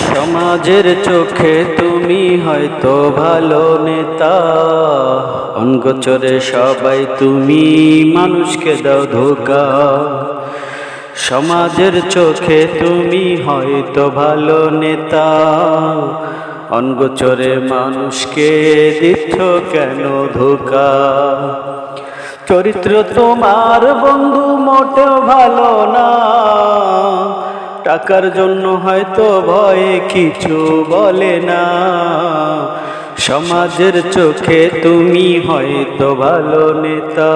সমাজের চোখে তুমি হয়তো ভালো নেতা, অনগোচরে সবাই তুমি মানুষকে দাও ধোঁকা। সমাজের চোখে তুমি হয়তো ভালো নেতা, অনগোচরে মানুষকে দিচ্ছ কেন ধোঁকা। চরিত্র তোমার বন্ধু মোটেও ভালো না, টাকার জন্য হয়তো ভয়ে কিছু বলে না। সমাজের চোখে তুমি হয়তো ভালো নেতা,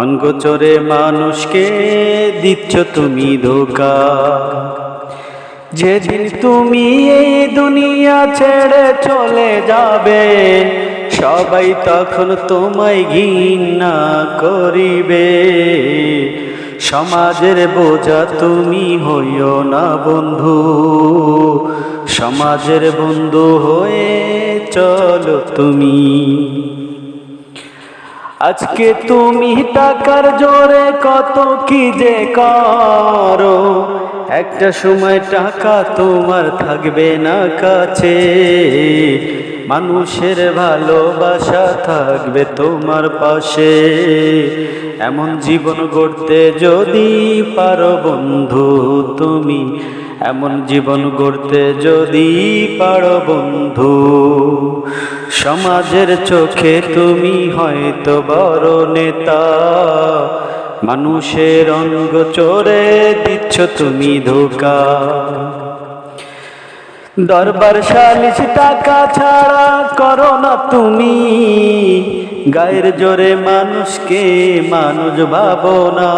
অনগোচরে মানুষকে দিচ্ছ তুমি ধোঁকা। যেদিন তুমি এই দুনিয়া ছেড়ে চলে যাবে, সবাই তখন তোমায় ঘৃণা করিবে। সমাজের বোঝা তুমি হইও না বন্ধু, সমাজের বন্ধু হয়ে চলো তুমি। আজকে তুমি টাকার জোরে কত কি যে করো, একটা সময় টাকা তোমার থাকবে না কাছে। মানুষের ভালোবাসা থাকবে তোমার পাশে, এমন জীবন গড়তে যদি পারো বন্ধু তুমি, এমন জীবন গড়তে যদি পারো বন্ধু। সমাজের চোখে তুমি হয়তো বড় নেতা, মানুষের অঙ্গ চড়ে দিচ্ছ তুমি ধোঁকা। দরবার সালিশ টাকা ছাড়া করো না তুমি, গায়ের জোরে মানুষকে মানুষ ভাবো না।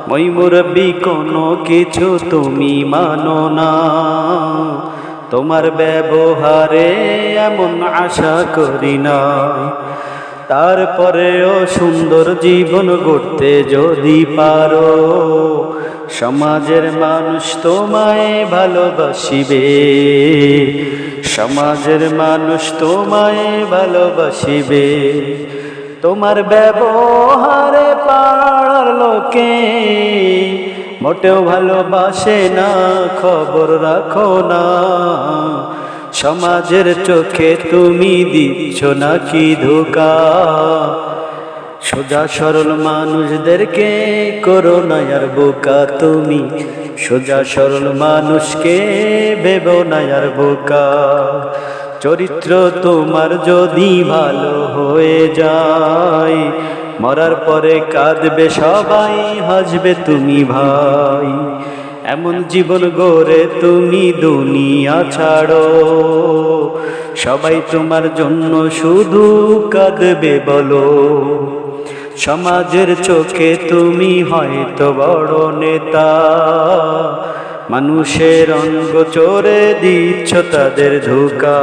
মই মুরব্বি কোনো কিছু তুমি মানো না, তোমার ব্যবহারে এমন আশা করি না। তারপরেও সুন্দর জীবন গড়তে যদি পারো, সমাজের মানুষ তোমায় ভালোবাসিবে। সমাজের মানুষ তোমায় ভালোবাসিবে। তোমার ব্যবহারে পাড়ার লোকে মোটেও ভালোবাসে না, খবর রাখো না। সমাজের চোখে তুমি দিচ্ছ নাকি ধোঁকা। সোজা সরল মানুষদেরকে করো না আর বোকা তুমি, সোজা সরল মানুষকে ভেবো না আর বোকা। চরিত্র তোমার যদি ভালো হয়ে যায়, মরার পরে কাঁদবে সবাই, হাসবে তুমি ভাই। এমন জীবন গড়ে তুমি দুনিয়া ছাড়ো, সবাই তোমার জন্য শুধু কাঁদবে বলো। সমাজের চোখে তুমি হয়তো বড় নেতা, মানুষের অঙ্গ চড়ে দিচ্ছ তাদের ধোঁকা।